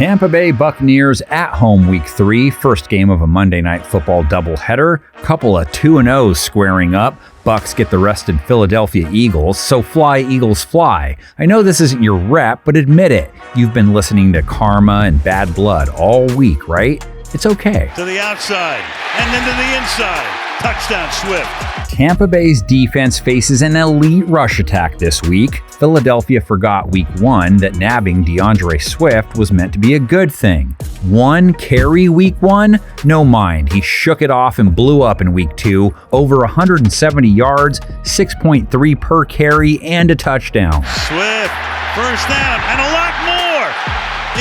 Tampa Bay Buccaneers at home week 3, first game of a Monday Night Football doubleheader. Couple of 2-0s squaring up. Bucs get the rested Philadelphia Eagles, so fly Eagles fly. I know this isn't your rep, but admit it. You've been listening to Karma and Bad Blood all week, right? It's okay. To the outside, and then to the inside. Touchdown, Swift. Tampa Bay's defense faces an elite rush attack this week. Philadelphia forgot week 1 that nabbing DeAndre Swift was meant to be a good thing. 1 carry week 1? No mind. He shook it off and blew up in week 2. Over 170 yards, 6.3 per carry, and a touchdown. Swift, first down, and a lot more.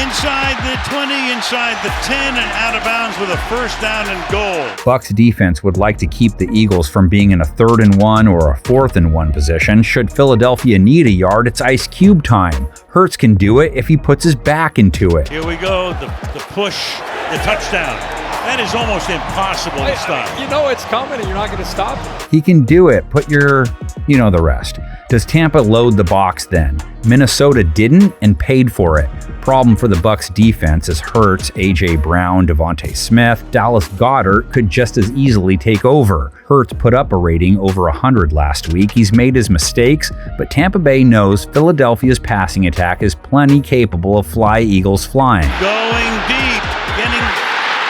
Inside the 20, inside the 10, and out of bounds with a first down and goal. Bucs defense would like to keep the Eagles from being in a 3rd and 1 or a 4th and 1 position. Should Philadelphia need a yard, it's Ice Cube time. Hurts can do it if he puts his back into it. Here we go, the push, the touchdown. That is almost impossible to stop. You know it's coming and you're not going to stop. He can do it. Put your, the rest. Does Tampa load the box then? Minnesota didn't and paid for it. Problem for the Bucs defense is Hurts, A.J. Brown, Devontae Smith, Dallas Goedert could just as easily take over. Hurts put up a rating over 100 last week. He's made his mistakes, but Tampa Bay knows Philadelphia's passing attack is plenty capable of fly Eagles flying. Going deep, getting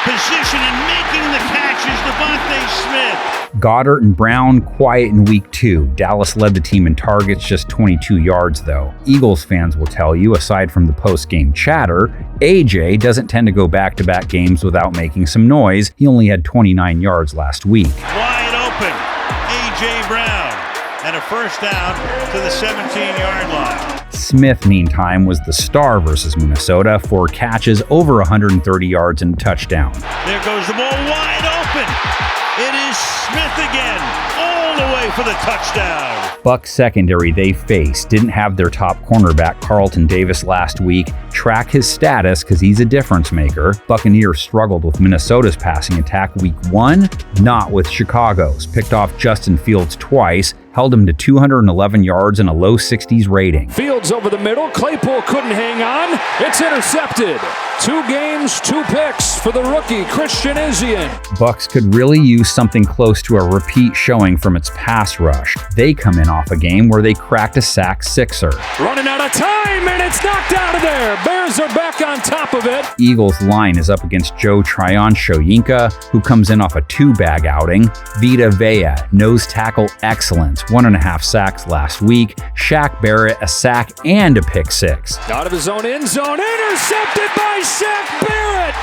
position and making the catches, Devontae Smith. Goedert and Brown quiet in week 2. Dallas led the team in targets, just 22 yards though. Eagles fans will tell you, aside from the post-game chatter, AJ doesn't tend to go back-to-back games without making some noise. He only had 29 yards last week. Wide open, AJ Brown, and a first down to the 17-yard line. Smith, meantime, was the star versus Minnesota. 4 catches, over 130 yards and a touchdown. There goes the ball wide open. It is Smith again, all the way for the touchdown. Bucs secondary they faced didn't have their top cornerback Carlton Davis last week. Track his status because he's a difference maker. Buccaneers struggled with Minnesota's passing attack week 1, not with Chicago's. Picked off Justin Fields twice, held him to 211 yards and a low 60s rating. Fields over the middle. Claypool couldn't hang on. It's intercepted. 2 games, 2 picks for the rookie, Christian Izien. Bucs could really use something close to a repeat showing from its pass rush. They come in off a game where they cracked a sack sixer. Running out of time, and it's knocked out of there. Bears are back on top of it. Eagles line is up against Joe Tryon-Shoyinka, who comes in off a 2-bag outing. Vita Vea, nose tackle excellence, 1.5 sacks last week. Shaq Barrett, a sack and a pick 6. Out of his own end zone, intercepted by Shaq Barrett,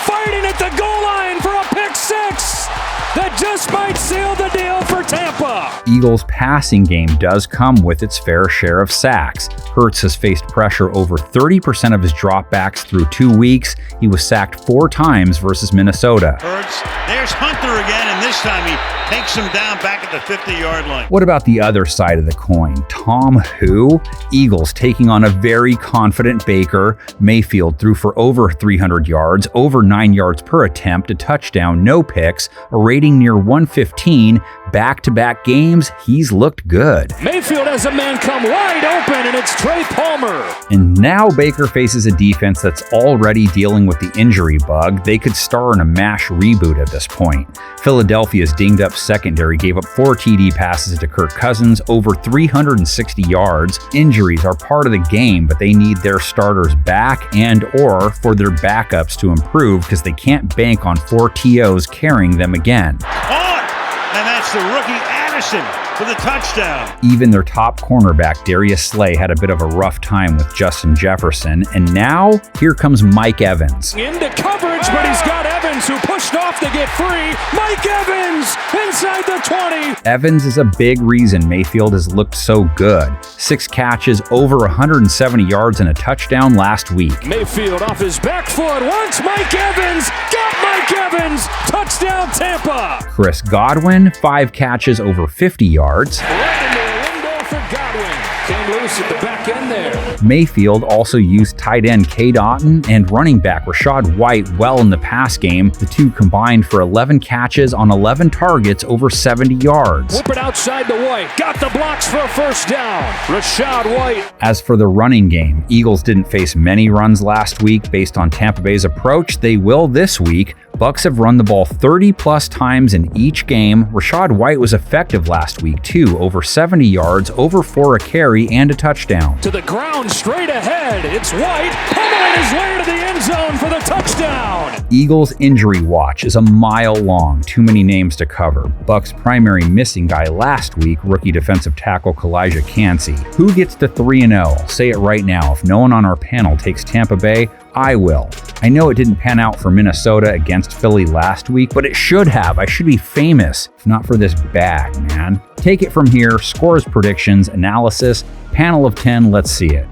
fighting at the goal line for a pick 6 that just might seal the deal for Tampa. Eagles' passing game does come with its fair share of sacks. Hurts has faced pressure over 30% of his dropbacks through 2 weeks. He was sacked 4 times versus Minnesota. Hurts, there's Hunter again, and this time he takes him down back at the 50-yard line. What about the other side of the coin? Tom who? Eagles taking on a very confident Baker. Mayfield threw for over 300 yards, over 9 yards per attempt, a touchdown, no picks, a rating near 115. Back-to-back games, he's looked good. Mayfield has a man come wide open, and it's Trey Palmer. And now Baker faces a defense that's already dealing with the injury bug. They could star in a MASH reboot at this point. Philadelphia's dinged-up secondary gave up 4 TD passes to Kirk Cousins, over 360 yards. Injuries are part of the game, but they need their starters back and/or for their backups to improve because they can't bank on 4 TOs carrying them again. And that's the rookie Addison for the touchdown. Even their top cornerback, Darius Slay, had a bit of a rough time with Justin Jefferson. And now, here comes Mike Evans. Into coverage, but he's got Evans who pushed off to get free. Mike Evans inside the 20. Evans is a big reason Mayfield has looked so good. 6 catches, over 170 yards and a touchdown last week. Mayfield off his back foot. Wants Mike Evans. Got Mike Evans. Touchdown Tampa. Chris Godwin, 5 catches, over 50 yards. Right into the window for Godwin. came loose at the back end there. Mayfield also used tight end Cade Otton and running back Rachaad White well in the pass game. The two combined for 11 catches on 11 targets over 70 yards. Whip it outside to White. Got the blocks for a first down. Rachaad White. As for the running game, Eagles didn't face many runs last week. Based on Tampa Bay's approach, they will this week. Bucs have run the ball 30-plus times in each game. Rachaad White was effective last week, too. Over 70 yards, over 4 a carry, and a touchdown. To the ground, straight ahead. It's White. Pummeling his way to the end zone for the touchdown. Eagles' injury watch is a mile long. Too many names to cover. Bucs' primary missing guy last week, rookie defensive tackle Kalijah Kancey. Who gets to 3-0? Say it right now. If no one on our panel takes Tampa Bay, I will. I know it didn't pan out for Minnesota against Philly last week, but it should have. I should be famous, if not for this bag, man. Take it from here. Scores, predictions, analysis. Panel of 10, let's see it.